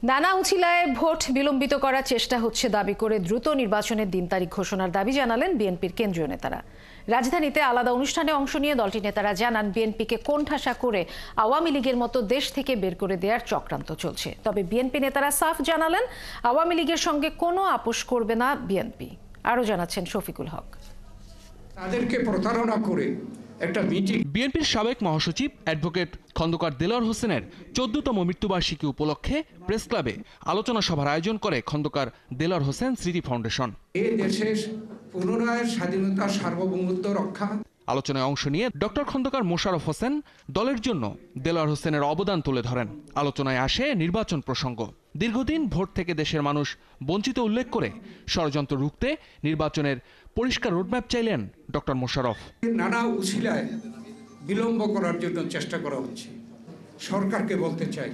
নানা উছিলায় ভোট বিলম্বিত করার চেষ্টা হচ্ছে দাবি করে দ্রুত নির্বাচনের দিন তারিখ ঘোষণার দাবি জানালেন বিএনপির কেন্দ্রীয় নেতারা। রাজধানীতে আলাদা অনুষ্ঠানে অংশ নিয়ে দলটির নেতারা জানান, বিএনপিকে কোণঠাসা করে আওয়ামী লীগের মতো দেশ থেকে বের করে দেওয়ার চক্রান্ত চলছে। তবে বিএনপি নেতারা সাফ জানালেন, আওয়ামী লীগের সঙ্গে কোনো আপোষ করবে না বিএনপি। আরও জানাচ্ছেন শফিকুল হক। তাদেরকে প্রতারণা করে একটা মিটিং। বিএনপির সাবেক মহাসচিব অ্যাডভোকেট খন্দকার দেলোয়ার হোসেনের 14তম মৃত্যুবার্ষিকী উপলক্ষে প্রেস ক্লাবে আলোচনা সভার আয়োজন করে খন্দকার দেলোয়ার হোসেন স্মৃতি ফাউন্ডেশন। এই দেশের পুনরায় স্বাধীনতা সার্বভৌমত্ব রক্ষা আলোচনায় অংশ নিয়ে ডক্টর খন্দকার মোশাররফ হোসেন দলের জন্য দেলোয়ার হোসেনের অবদান তুলে ধরেন। আলোচনায় আসে নির্বাচন প্রসঙ্গ। দীর্ঘদিন ভোট থেকে দেশের মানুষ বঞ্চিত উল্লেখ করে ষড়যন্ত্র রুখতে নির্বাচনের পরিষ্কার রোডম্যাপ চাইলেন ডক্টর মোশাররফ। নানা উছিলায় বিলম্ব করার জন্য চেষ্টা করা হচ্ছে। সরকারকে বলতে চাই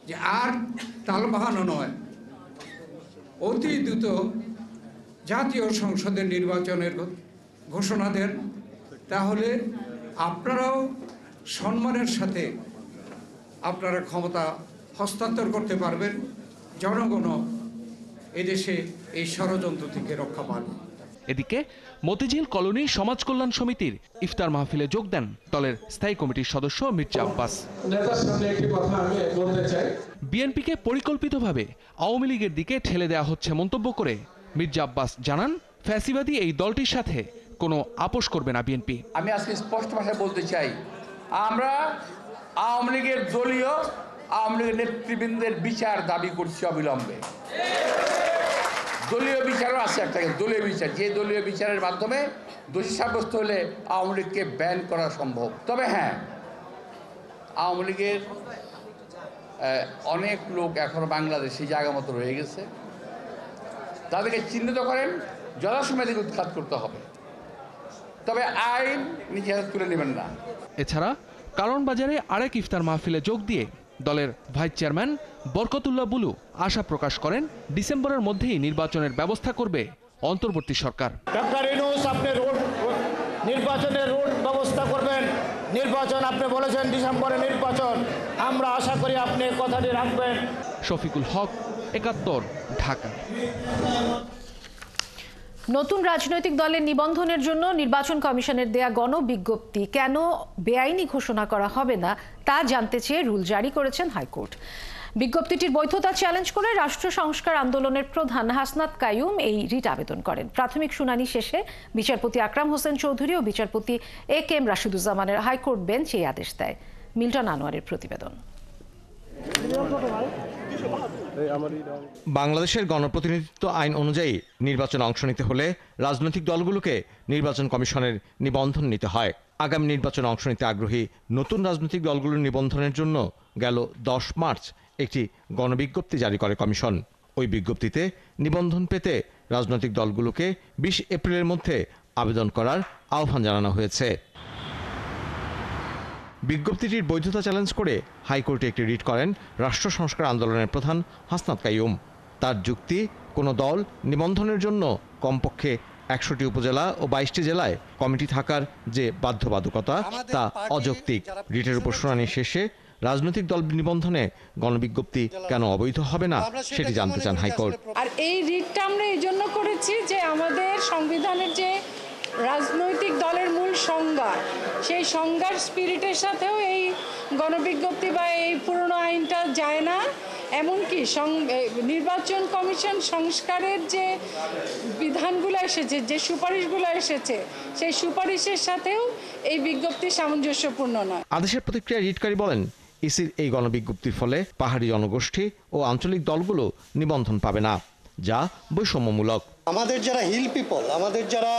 যে আর তালবাহানো নয়, অতি দ্রুত জাতীয় সংসদের নির্বাচনের ঘোষণা দেন, তাহলে আপনারাও সম্মানের সাথে আপনারা ক্ষমতা হস্তান্তর করতে পারবেন। জনগণও এদেশে এই ষড়যন্ত্র থেকে রক্ষা পাবে। এদিকে মতিঝিল কলোনি সমাজ কল্যাণ সমিতির ইফতার মাহফিলে যোগ দেন দলের স্থায়ী কমিটির সদস্য মির্জা আব্বাস। বিএনপিকে পরিকল্পিতভাবে আওয়ামী লীগের দিকে ঠেলে দেওয়া হচ্ছে মন্তব্য করে মির্জা আব্বাস জানান, ফ্যাসিবাদী এই দলটির সাথে কোনো আপোষ করবে না বিএনপি। আমি আজকে স্পষ্ট ভাষায় বলতে চাই, আমরা আওয়ামী লীগের দলীয় আওয়ামী লীগের নেতৃবৃন্দের বিচার দাবি করছি অবিলম্বে। দলীয় বিচারও আছে একটা, দলীয় বিচার, যে দলীয় বিচারের মাধ্যমে দোষী সাব্যস্ত হলে আওয়ামী লীগকে ব্যান করা সম্ভব। তবে হ্যাঁ, আওয়ামী লীগের অনেক লোক এখনো বাংলাদেশে জায়গা মতো রয়ে গেছে। তাদেরকে চিহ্নিত করেন, যথাসময়ে থেকে উৎখাত করতে হবে। তবে আইন নিজে হাতে তুলে নেবেন না। এছাড়া কারণ বাজারে আরেক ইফতার মাহফিলে যোগ দিয়ে দলের ভাইস চেয়ারম্যান বরকতুল্লাহ বুলু আশা প্রকাশ করেন, ডিসেম্বরের মধ্যেই নির্বাচনের ব্যবস্থা করবে অন্তর্বর্তী সরকার। ডক্টর ইউনূস, আপনি নির্বাচনের রোড ব্যবস্থা করবেন। নির্বাচন আপনি বলেছেন ডিসেম্বরে নির্বাচন, আমরা আশা করি আপনি কথাটি রাখবেন। শফিকুল হক, ৭১, ঢাকা। নতুন রাজনৈতিক দলের নিবন্ধনের জন্য নির্বাচন কমিশনের দেয়া গণবিজ্ঞপ্তি কেন বেআইনি ঘোষণা করা হবে না তা জানতে চেয়ে রুল জারি করেছেন হাইকোর্ট। বিজ্ঞপ্তিটির বৈধতা চ্যালেঞ্জ করে রাষ্ট্র সংস্কার আন্দোলনের প্রধান হাসনাত কাইয়ুম এই রিট আবেদন করেন। প্রাথমিক শুনানি শেষে বিচারপতি আকরাম হোসেন চৌধুরী ও বিচারপতি AK-M রাশিদুজ্জামানের হাইকোর্ট বেঞ্চ এই আদেশ দেয়। মিল্টন আনোয়ারের প্রতিবেদন। বাংলাদেশের গণপ্রতিনিধিত্ব আইন অনুযায়ী নির্বাচনে অংশ নিতে হলে রাজনৈতিক দলগুলোকে নির্বাচন কমিশনের নিবন্ধন নিতে হয়। আগামী নির্বাচনে অংশ নিতে আগ্রহী নতুন রাজনৈতিক দলগুলোর নিবন্ধনের জন্য গেল 10 মার্চ একটি গণবিজ্ঞপ্তি জারি করে কমিশন। ওই বিজ্ঞপ্তিতে নিবন্ধন পেতে রাজনৈতিক দলগুলোকে 20 এপ্রিলের মধ্যে আবেদন করার আহ্বান জানানো হয়েছে। বিজ্ঞপ্তিটির বৈধতা চ্যালেঞ্জ করে হাইকোর্টে একটি রিট করেন রাষ্ট্র সংস্কার আন্দোলনের প্রধান হাসনাত কাইয়ুম। তার যুক্তি, কোনো দল নিবন্ধনের জন্য কমপক্ষে 100টি উপজেলা ও 22টি জেলায় কমিটি থাকার যে বাধ্যবাধকতা তা অযৌক্তিক। রিটের উপর শুনানি শেষে রাজনৈতিক দল নিবন্ধনে গণবিজ্ঞপ্তি কেন অবৈধ হবে না সেটি জানতে চান হাইকোর্ট। আর এই রিটটা আমরা এই জন্য করেছি যে আমাদের সংবিধানের যে রাজনৈতিক দলের মূল সংজ্ঞা, সেই সংজ্ঞার স্পিরিটের সাথেও এই গণবিজ্ঞপ্তি বা এই পুরনো আইনটা যায় না। এমনকি নির্বাচন কমিশন সংস্কারের যে বিধানগুলো এসেছে, যে সুপারিশগুলো এসেছে, সেই সুপারিশের সাথেও এই বিজ্ঞপ্তি সামঞ্জস্যপূর্ণ নয়। আদেশের প্রতিক্রিয়ায় রিটকারী বলেন, ইসির এই গণবিজ্ঞপ্তির ফলে পাহাড়ি জনগোষ্ঠী ও আঞ্চলিক দলগুলো নিবন্ধন পাবে না, যা বৈষম্যমূলক। আমাদের যারা হিল পিপল, আমাদের যারা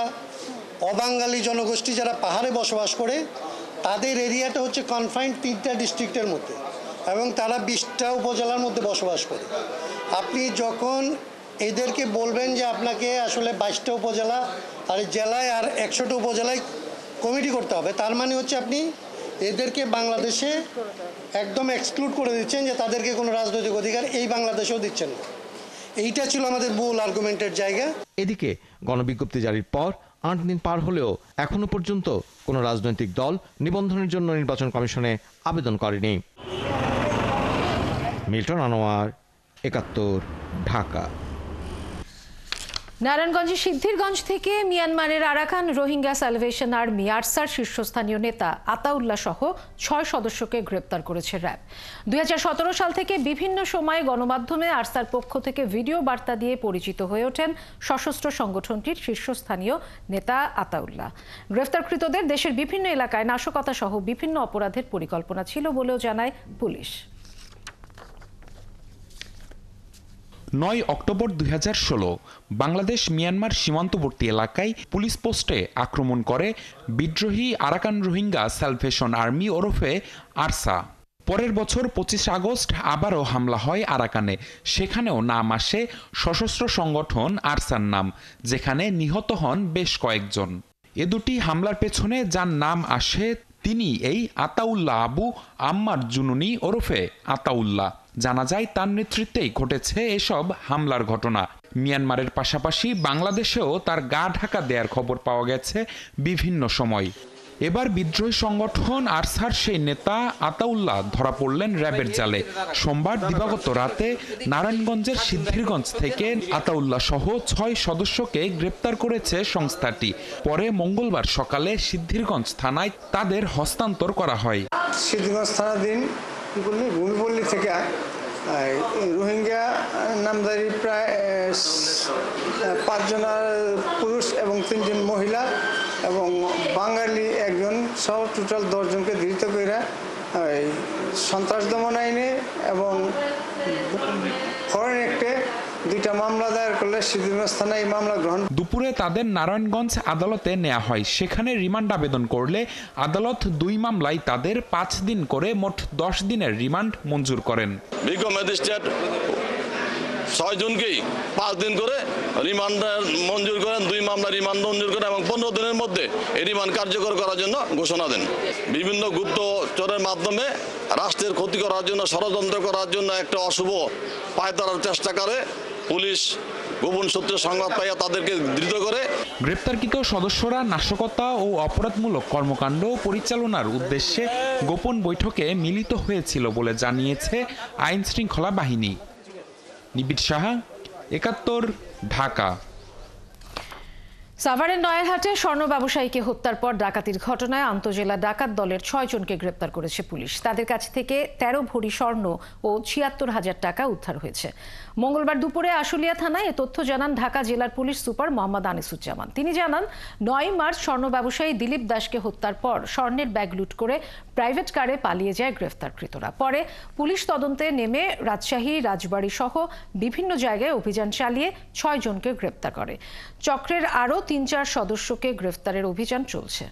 অবাঙালি জনগোষ্ঠী যারা পাহাড়ে বসবাস করে, তাদের এরিয়াটা হচ্ছে কনফাইন্ড 3টা ডিস্ট্রিক্টের মধ্যে এবং তারা 20টা উপজেলার মধ্যে বসবাস করে। আপনি যখন এদেরকে বলবেন যে আপনাকে আসলে 22টা উপজেলা আর জেলায় আর 100টা উপজেলায় কমিটি করতে হবে, তার মানে হচ্ছে আপনি এদেরকে বাংলাদেশে একদম এক্সক্লুড করে দিচ্ছেন, যে তাদেরকে কোনো রাজনৈতিক অধিকার এই বাংলাদেশেও দিচ্ছেন না। এইটা ছিল আমাদের মূল আর্গুমেন্টের জায়গা। এদিকে গণবিজ্ঞপ্তি জারির পর 8 দিন পার হলেও এখনো পর্যন্ত কোনো রাজনৈতিক দল নিবন্ধনের জন্য নির্বাচন কমিশনে আবেদন করেনি। মিল্টন আনোয়ার, একাত্তর, ঢাকা। নারায়ণগঞ্জের সিদ্ধিরগঞ্জ থেকে মিয়ানমারের Arakan Rohingya salvation army Archer শীর্ষস্থানীয় নেতা আতাউল্লাহ সহ 6 সদস্যকে গ্রেপ্তার করেছে র্যাব। 2017 সাল থেকে বিভিন্ন সময়ে গণমাধ্যমে আরসার পক্ষ থেকে ভিডিও বার্তা দিয়ে পরিচিত হয়ে ওঠেন সশস্ত্র সংগঠনটির শীর্ষস্থানীয় নেতা আতাউল্লাহ। গ্রেফতারকৃতদের দেশের বিভিন্ন এলাকায় নাশকতা সহ বিভিন্ন অপরাধের পরিকল্পনা ছিল বলেও জানায় পুলিশ। 9 অক্টোবর 2016 বাংলাদেশ মিয়ানমার সীমান্তবর্তী এলাকায় পুলিশ পোস্টে আক্রমণ করে বিদ্রোহী আরাকান রোহিঙ্গা স্যালভেশন আর্মি ওরফে আরসা। পরের বছর 25 আগস্ট আবারও হামলা হয় আরাকানে। সেখানেও নাম আসে সশস্ত্র সংগঠন আরসার নাম, যেখানে নিহত হন বেশ কয়েকজন। এ দুটি হামলার পেছনে যার নাম আসে তিনি এই আতাউল্লাহ আবু আম্মার জুনুনি ওরফে আতাউল্লাহ। জানা যায় তার নেতৃত্বেই ঘটেছে এসব হামলার ঘটনা। মিয়ানমারের পাশাপাশি বাংলাদেশেও তার গা ঢাকা দেওয়ার খবর পাওয়া গেছে বিভিন্ন সময়। এবার বিদ্রোহী সংগঠন আরসার সেই নেতা আতাউল্লাহ ধরা পড়লেন র্যাবের জালে। সোমবার দিবাগত রাতে নারায়ণগঞ্জের সিদ্ধিরগঞ্জ থেকে আতাউল্লাহ সহ 6 সদস্যকে গ্রেপ্তার করেছে সংস্থাটি। পরে মঙ্গলবার সকালে সিদ্ধিরগঞ্জ থানায় তাদের হস্তান্তর করা হয়। সিদ্ধিরগঞ্জ থানাধীন ভূমিপল্লী থেকে রোহিঙ্গা নামধারী প্রায় 5 জন পুরুষ এবং 3 জন মহিলা এবং বাঙালি একজন সহ টোটাল 10 জনকে ধৃত করে সন্ত্রাস দমন আইনে এবং ফরেন অ্যাক্টে 2টা মামলা দায়ের করলে সিদ্ধিরগঞ্জ থানায় এই মামলা গ্রহণ। দুপুরে তাদের নারায়ণগঞ্জ আদালতে নেওয়া হয়। সেখানে রিমান্ড আবেদন করলে আদালত 2 মামলায় তাদের 5 দিন করে মোট 10 দিনের রিমান্ড মঞ্জুর করেন। বিজ্ঞ ম্যাজিস্ট্রেট 6 জনকেই 5 দিন করে রিমান্ড মঞ্জুর করেন, 2 মামলা রিমান্ড মঞ্জুর করেন এবং 15 দিনের মধ্যে এই রিমান্ড কার্যকর করার জন্য ঘোষণা দেন। বিভিন্ন গুপ্তচরের মাধ্যমে রাষ্ট্রের ক্ষতি করার জন্য, ষড়যন্ত্র করার জন্য একটা অশুভ পায়তারার চেষ্টা করে পুলিশ গোপন সূত্রে সংবাদ পাইয়া তাদেরকে ধৃত করে। গ্রেপ্তারকৃত সদস্যরা নাশকতা ও অপরাধমূলক কর্মকাণ্ড পরিচালনার উদ্দেশ্যে গোপন বৈঠকে মিলিত হয়েছিল বলে জানিয়েছে আইন শৃঙ্খলা বাহিনী। নিবিড় সাহা, একাত্তর, ঢাকা। সাভারের নয়ারহাটে স্বর্ণ ব্যবসায়ীকে হত্যার পর ডাকাতির ঘটনায় আন্তজেলা ডাকাত দলের 6 জনকে গ্রেপ্তার করেছে পুলিশ। তাদের কাছ থেকে 13 ভরি স্বর্ণ ও 76,000 টাকা উদ্ধার হয়েছে। মঙ্গলবার দুপুরে আশুলিয়া থানায় এ তথ্য জানান ঢাকা জেলার পুলিশ সুপার মোহাম্মদ আনিসুজ্জামান। তিনি জানান 9 মার্চ স্বর্ণ ব্যবসায়ী দিলীপ দাসকে হত্যার পর স্বর্ণের ব্যাগ লুট করে প্রাইভেট কারে পালিয়ে যায় গ্রেফতারকৃতরা। পরে পুলিশ তদন্তে নেমে রাজশাহী, রাজবাড়ী সহ বিভিন্ন জায়গায় অভিযান চালিয়ে 6 জনকে গ্রেপ্তার করে। চক্রের আরও 3-4 সদস্যকে গ্রেফতারের অভিযান চলছে।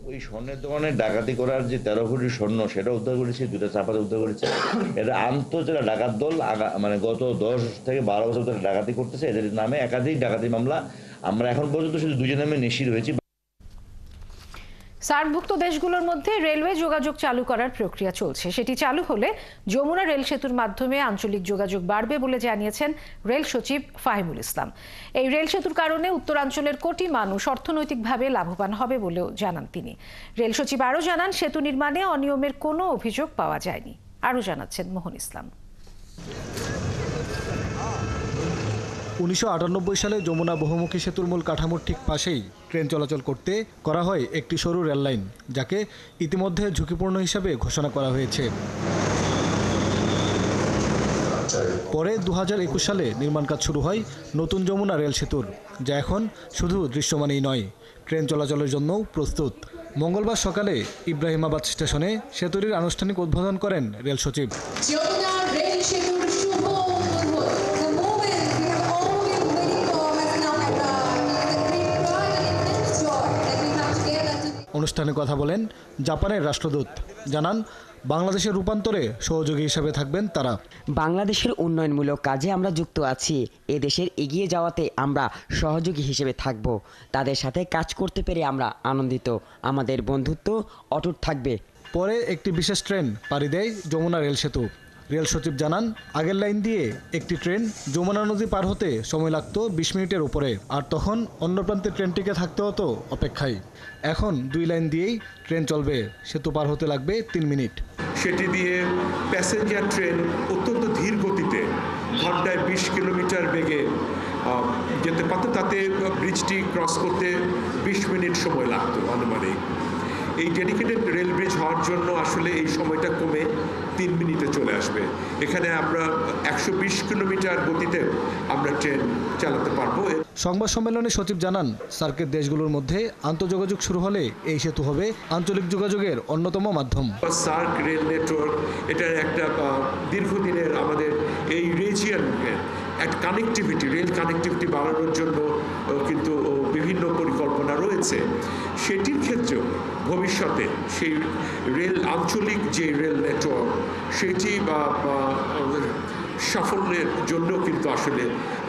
ওই স্বর্ণের দোকানে ডাকাতি করার যে 13 ভরি স্বর্ণ সেটা উদ্ধার করেছে, 2টা চাপাতে উদ্ধার করেছে। এটা আন্তজেলা ডাকাত দল মানে গত 10 থেকে 12 বছর ধরে ডাকাতি করতেছে। এদের নামে একাধিক ডাকাতি মামলা। আমরা এখন পর্যন্ত শুধু 2 জনের নামে নিশ্চিত হয়েছি। সার্কভুক্ত দেশগুলোর মধ্যে রেলওয়ে যোগাযোগ চালু করার প্রক্রিয়া চলছে। সেটি চালু হলে যমুনা রেল সেতুর মাধ্যমে আঞ্চলিক যোগাযোগ বাড়বে বলে জানিয়েছেন রেল সচিব ফাহিমুল ইসলাম। এই রেল সেতুর কারণে উত্তরাঞ্চলের কোটি মানুষ অর্থনৈতিকভাবে লাভবান হবে বলেও জানান তিনি। রেল সচিব আরও জানান, সেতু নির্মাণে অনিয়মের কোনো অভিযোগ পাওয়া যায়নি। আরও জানাচ্ছেন মোহন ইসলাম। 1998 সালে যমুনা বহুমুখী সেতুর মূল কাঠামোর ঠিক পাশেই ট্রেন চলাচল করতে করা হয় একটি সরু রেল লাইন, যাকে ইতিমধ্যে ঝুঁকিপূর্ণ হিসাবে ঘোষণা করা হয়েছে। পরে 2021 সালে নির্মাণ কাজ শুরু হয় নতুন যমুনা রেল সেতুর, যা এখন শুধু দৃশ্যমানই নয়, ট্রেন চলাচলের জন্যও প্রস্তুত। মঙ্গলবার সকালে ইব্রাহিমাবাদ স্টেশনে সেতুটির আনুষ্ঠানিক উদ্বোধন করেন রেল সচিব। অনুষ্ঠানে কথা বলেন জাপানের রাষ্ট্রদূত। জানান, বাংলাদেশের রূপান্তরে সহযোগী হিসেবে থাকবেন তারা। বাংলাদেশের উন্নয়নমূলক কাজে আমরা যুক্ত আছি। এ দেশের এগিয়ে যাওয়াতে আমরা সহযোগী হিসেবে থাকব। তাদের সাথে কাজ করতে পেরে আমরা আনন্দিত। আমাদের বন্ধুত্ব অটুট থাকবে। পরে একটি বিশেষ ট্রেন পাড়ি দেয় যমুনা রেল সেতু। রেল সচিব জানান, আগের লাইন দিয়ে একটি ট্রেন যমুনা নদী পার হতে সময় লাগত 20 মিনিটের উপরে, আর তখন অন্য প্রান্তে ট্রেনটিকে থাকতে হতো অপেক্ষায়। এখন 2 লাইন দিয়েই ট্রেন চলবে, সেতু পার হতে লাগবে 3 মিনিট। সেটি দিয়ে প্যাসেঞ্জার ট্রেন অত্যন্ত ধীর গতিতে ঘন্টায় 20 কিলোমিটার বেগে যেতে পারত, তাতে ব্রিজটি ক্রস করতে 20 মিনিট সময় লাগতো আনুমানিক। এই ডেডিকেটেড রেল ব্রিজ হওয়ার জন্য আসলে এই সময়টা কমে 3 মিনিটে চলে আসবে। এখানে আমরা 120 কিলোমিটার গতিতে আমরা ট্রেন চালাতে পারবো। সংবাদ সম্মেলনে সচিব জানান, সার্কের দেশগুলোর মধ্যে আন্তঃযোগাযোগ শুরু হলে এই সেতু হবে আঞ্চলিক যোগাযোগের অন্যতম মাধ্যম। সার্ক রেল নেটওয়ার্ক এটার একটা দীর্ঘদিনের আমাদের এই রিজিয়নের একটা কানেক্টিভিটি, রেল কানেক্টিভিটি বাড়ানোর জন্য কিন্তু বিভিন্ন পরিকল্পনা রয়েছে। সেটির ক্ষেত্রেও ভবিষ্যতে সেই রেল আঞ্চলিক যে রেল নেটওয়ার্ক সেটি বা সাফল্যের জন্য কিন্তু আসলে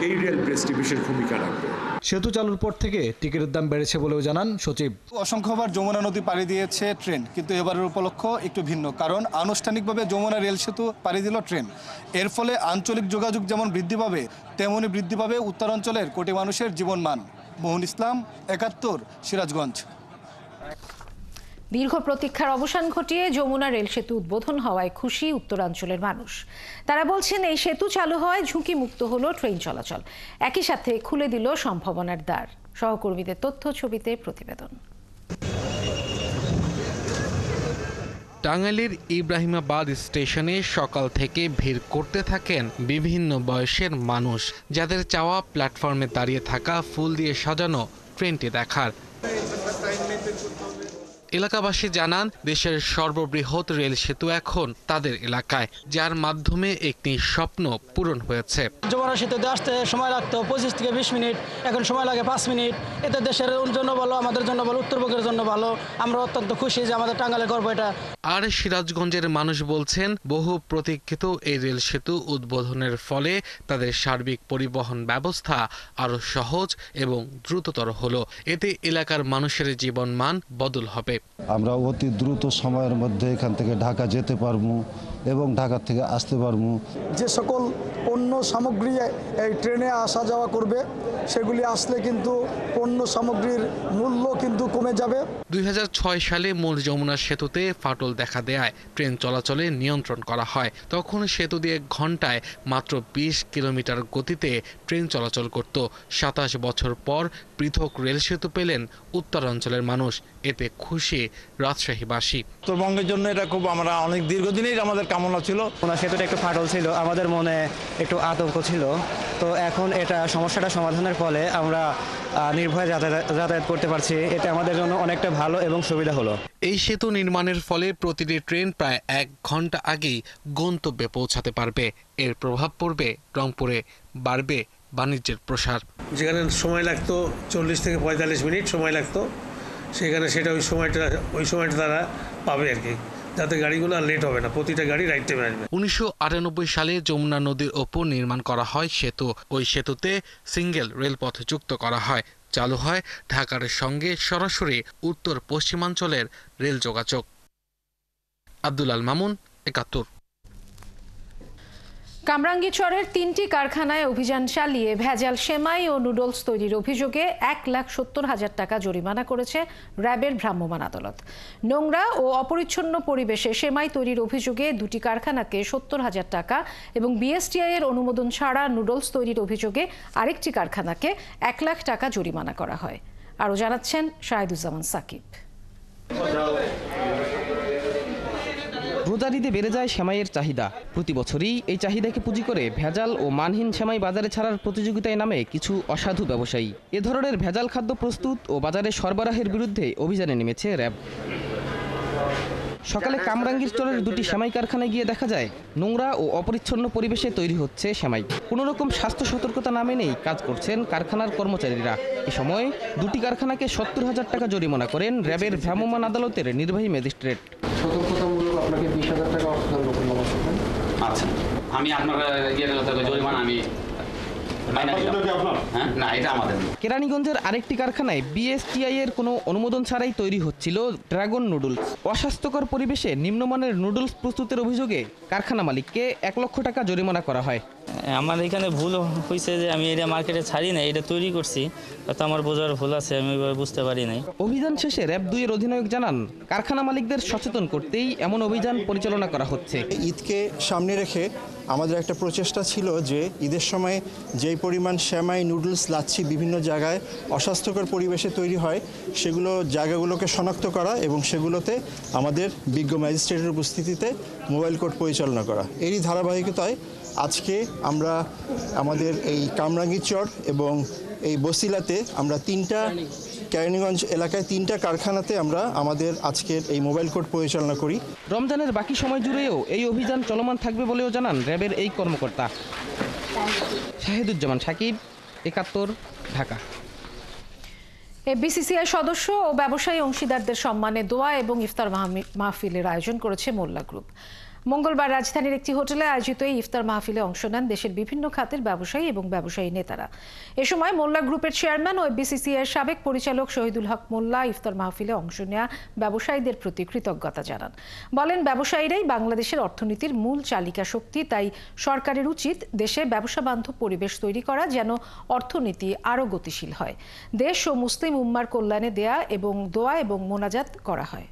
এই রেল ব্রিজটি বিশেষ ভূমিকা রাখবে। সেতু চালুর পর থেকে টিকিটের দাম বেড়েছে বলেও জানান সচিব। অসংখ্যবার যমুনা নদী পাড়ি দিয়েছে ট্রেন, কিন্তু এবারের উপলক্ষ একটু ভিন্ন, কারণ আনুষ্ঠানিকভাবে যমুনা রেল সেতু পাড়ি দিল ট্রেন। এর ফলে আঞ্চলিক যোগাযোগ যেমন বৃদ্ধি পাবে, তেমনই বৃদ্ধি পাবে উত্তরাঞ্চলের কোটি মানুষের জীবনমান। মোহন ইসলাম, 71, সিরাজগঞ্জ। দীর্ঘ প্রতীক্ষার অবসান ঘটিয়ে যমুনা রেল সেতু উদ্বোধন হওয়ায় খুশি উত্তরাঞ্চলের মানুষ। তারা বলছেন, এই সেতু চালু হওয়ায় ঝুঁকিমুক্ত হলো ট্রেন চলাচল, একই সাথে খুলে দিল সম্ভাবনার দ্বার। সহকর্মীদের তথ্য ছবিতে প্রতিবেদন। টাঙ্গাইলের ইব্রাহিমাবাদ স্টেশনে সকাল থেকে ভিড় করতে থাকেন বিভিন্ন বয়সের মানুষ, যাদের চাওয়া প্ল্যাটফর্মে দাঁড়িয়ে থাকা ফুল দিয়ে সাজানো ট্রেনটি দেখার। এলাকাবাসী জানান, দেশের সর্ববৃহৎ রেল সেতু এখন তাদের এলাকায়, যার মাধ্যমে একটি স্বপ্ন পূরণ হয়েছে। যমুনা সেতুতে আসতে সময় লাগতো 25 থেকে 20 মিনিট, এখন সময় লাগে 5 মিনিট। এতে দেশের জন্য ভালো, আমাদের জন্য ভালো, উত্তরবঙ্গের জন্য ভালো। আমরা অত্যন্ত খুশি যে আমাদের টাঙ্গাইলে গর্ব এটা। আর সিরাজগঞ্জের মানুষ বলছেন, বহু প্রতীক্ষিত এই রেল সেতু উদ্বোধনের ফলে তাদের সার্বিক পরিবহন ব্যবস্থা আরো সহজ এবং দ্রুততর হলো। এতে এলাকার মানুষের জীবনমান বদল হবে। আমরা অতি দ্রুত সময়ের মধ্যে এখান থেকে ঢাকা যেতে পারবো এবং ঢাকা থেকে আসতে পারবো। যে সকল পণ্য সামগ্রী এই ট্রেনে আসা যাওয়া করবে, সেগুলি আসলে কিন্তু পণ্য সামগ্রীর মূল্য কিন্তু কমে যাবে। 2006 সালে মূল যমুনা সেতুতে ফাটল দেখা দেয়ায় ট্রেন চলাচলে নিয়ন্ত্রণ করা হয়। তখন সেতু দিয়ে ঘন্টায় মাত্র 20 কিলোমিটার গতিতে ট্রেন চলাচল করত। 27 বছর পর পৃথক রেল সেতু পেলেন উত্তরাঞ্চলের মানুষ, এতে খুশি রাজশাহীবাসী। উত্তরবঙ্গের জন্য এটা খুব, আমরা অনেক দীর্ঘদিনেই আমাদের কামনা ছিল। সেতুটা একটু ফাটল ছিল, আমাদের মনে একটু আতঙ্ক ছিল, তো এখন এটা সমস্যাটা সমাধানের ফলে আমরা নির্ভয়ে যাতায়াত করতে পারছি। এতে আমাদের জন্য অনেকটা ভালো এবং সুবিধা হলো। এই সেতু নির্মাণের ফলে প্রতিটি ট্রেন প্রায় 1 ঘন্টা আগেই গন্তব্যে পৌঁছাতে পারবে। এর প্রভাব পড়বে রংপুরে, বাড়বে বাণিজ্যের প্রসার। যেখানে সময় লাগতো 40 থেকে 45 মিনিট সময় লাগতো, সেখানে সেটা ওই সময়টা তারা পাবে আর কি, যাতে গাড়িগুলো আর লেট হবে না, প্রতিটা গাড়ি রাইট টাইমে আসবে। 1998 সালে যমুনা নদীর ওপর নির্মাণ করা হয় সেতু। ওই সেতুতে সিঙ্গেল রেলপথ যুক্ত করা হয়। চালু হয় ঢাকার সঙ্গে সরাসরি উত্তর পশ্চিমাঞ্চলের রেল যোগাযোগ। আব্দুল আল মামুন, 71। কামরাঙ্গীরচরের 3টি কারখানায় অভিযান চালিয়ে ভেজাল সেমাই ও নুডলস তৈরির অভিযোগে 1,70,000 টাকা জরিমানা করেছে র্যাবের ভ্রাম্যমাণ আদালত। নোংরা ও অপরিচ্ছন্ন পরিবেশে সেমাই তৈরির অভিযোগে 2টি কারখানাকে 70,000 টাকা এবং বিএসটিআই এর অনুমোদন ছাড়া নুডলস তৈরির অভিযোগে আরেকটি কারখানাকে 1 লাখ টাকা জরিমানা করা হয়। আরও জানাচ্ছেন শাহিদুজ্জামান সাকিব। রোজার ঈদে বেড়ে যায় সেমাইয়ের চাহিদা। প্রতি বছরই এই চাহিদাকে পুঁজি করে ভেজাল ও মানহীন সেমাই বাজারে ছাড়ার প্রতিযোগিতায় নামে কিছু অসাধু ব্যবসায়ী। এ ধরনের ভেজাল খাদ্য প্রস্তুত ও বাজারে সরবরাহের বিরুদ্ধে অভিযানে নেমেছে র্যাব। সকালে কামরাঙ্গীরচরের 2টি সেমাই কারখানায় গিয়ে দেখা যায় নোংরা ও অপরিচ্ছন্ন পরিবেশে তৈরি হচ্ছে সেমাই। কোনো রকম স্বাস্থ্য সতর্কতা না মেনেই কাজ করছেন কারখানার কর্মচারীরা। এ সময় 2টি কারখানাকে 70,000 টাকা জরিমানা করেন র্যাবের ভ্রাম্যমাণ আদালতের নির্বাহী ম্যাজিস্ট্রেট। সতর্কতামূলক আপনাকে 20,000 টাকা অর্থদণ্ড করলাম। আচ্ছা, আমি আপনার জরিমানা আমি কেরানীগঞ্জের আরেকটি কারখানায় বিএসটিআই এর কোনো অনুমোদন ছাড়াই তৈরি হচ্ছিল ড্রাগন নুডলস। অস্বাস্থ্যকর পরিবেশে নিম্নমানের নুডলস প্রস্তুতের অভিযোগে কারখানা মালিককে 1 লক্ষ টাকা জরিমানা করা হয়। আমার এখানে ভুল হয়েছে যে আমি এটা মার্কেটে ছাড়ি না, এটা তৈরি করছি, হয়তো আমার বোঝার ভুল আছে, আমি বুঝতে পারি নাই। অভিযান শেষে র্যাব 2 এর অধিনায়ক জানান, কারখানা মালিকদের সচেতন করতেই এমন অভিযান পরিচালনা করা হচ্ছে। ঈদকে সামনে রেখে আমাদের একটা প্রচেষ্টা ছিল যে ঈদের সময় যেই পরিমাণ সেমাই, নুডলস, লাচ্ছি বিভিন্ন জায়গায় অস্বাস্থ্যকর পরিবেশে তৈরি হয়, সেগুলো জায়গাগুলোকে শনাক্ত করা এবং সেগুলোতে আমাদের বিজ্ঞ ম্যাজিস্ট্রেটের উপস্থিতিতে মোবাইল কোর্ট পরিচালনা করা। এরই ধারাবাহিকতায় আজকে আমরা আমাদের এই কামরাঙ্গীরচর এবং এই বসিলাতে আমরা কেরানীগঞ্জ এলাকায় 3টা কারখানাতে আমরা আমাদের আজকের এই মোবাইল কোর্ট পরিচালনা করি। রমজানের বাকি সময় জুড়েও এই অভিযান চলমান থাকবে বলেও জানান র্যাবের এই কর্মকর্তা। শাহিদুজ্জামান সাকিব, 71, ঢাকা। বিসিসিআই সদস্য ও ব্যবসায়ী অংশীদারদের সম্মানে দোয়া এবং ইফতার মাহফিলের আয়োজন করেছে মোল্লা গ্রুপ। মঙ্গলবার রাজধানীর একটি হোটেলে আয়োজিত এই ইফতার মাহফিলে অংশ নেন দেশের বিভিন্ন খাতের ব্যবসায়ী এবং ব্যবসায়ী নেতারা। এ সময় মোল্লা গ্রুপের চেয়ারম্যান ও বিসিসিআই সাবেক পরিচালক শহীদুল হক মোল্লা ইফতার মাহফিলে অংশ নেওয়া ব্যবসায়ীদের প্রতি কৃতজ্ঞতা জানান। বলেন, ব্যবসায়ীরাই বাংলাদেশের অর্থনীতির মূল চালিকা শক্তি, তাই সরকারের উচিত দেশে ব্যবসা বান্ধব পরিবেশ তৈরি করা, যেন অর্থনীতি আরও গতিশীল হয়। দেশ ও মুসলিম উম্মার কল্যাণে দেয়া এবং দোয়া এবং মোনাজাত করা হয়।